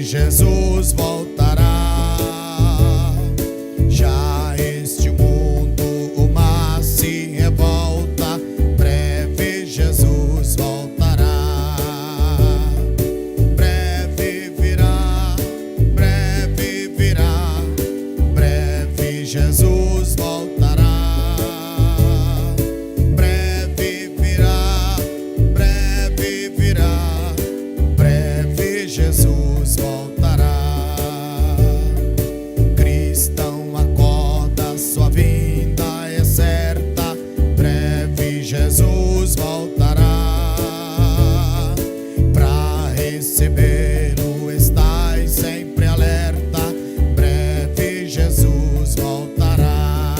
breve Jesus voltará. Já este mundo uma se revolta, breve Jesus voltará. Breve virá, breve virá, breve Jesus voltará. Breve virá, breve virá, breve Jesus voltará. Cristão, acorda, sua vinda é certa, breve Jesus voltará. Pra recebê-lo estais sempre alerta, breve Jesus voltará.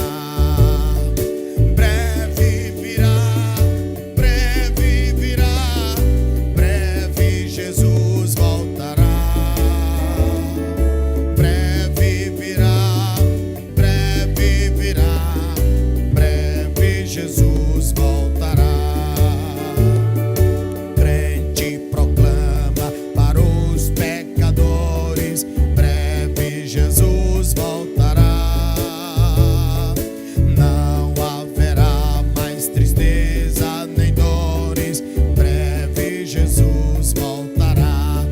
Breve virá, breve virá, breve Jesus voltará. Breve virá, breve virá, breve Jesus voltará. Crente proclama para os pecadores, breve Jesus voltará. Não haverá mais tristeza nem dores, breve Jesus voltará.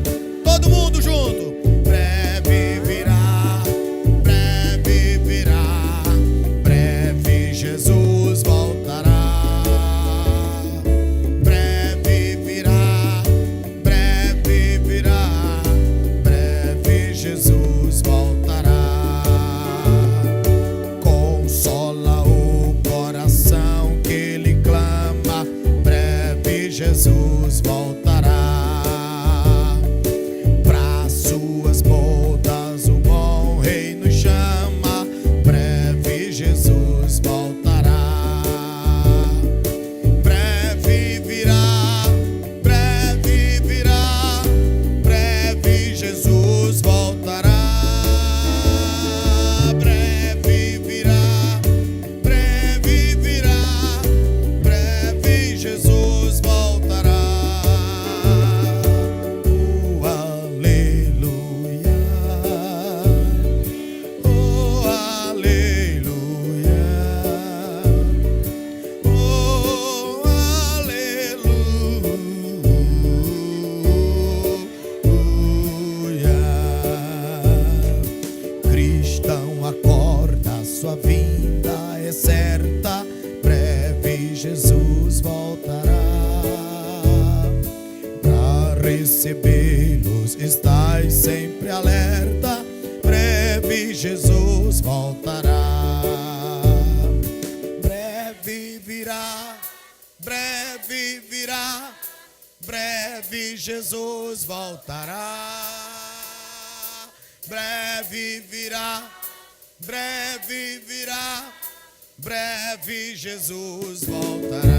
Todo mundo junto. Breve virá, breve virá, breve Jesus voltará. Breve virá, breve virá, breve Jesus voltará. Consola o coração que ele clama, breve Jesus voltará. Pra suas bodas o bom rei nos chama, breve Jesus voltará. Breve virá, breve virá, breve Jesus voltará. Breve virá, breve virá, breve Jesus voltará. Oh, aleluia, oh, aleluia, oh, aleluia. Cristão, acorda, sua vinda é certa, breve Jesus voltará. Pra recebê-los estais sempre alerta, breve Jesus voltará. Breve virá, breve virá, breve Jesus voltará. Breve virá, breve virá, breve Jesus voltará.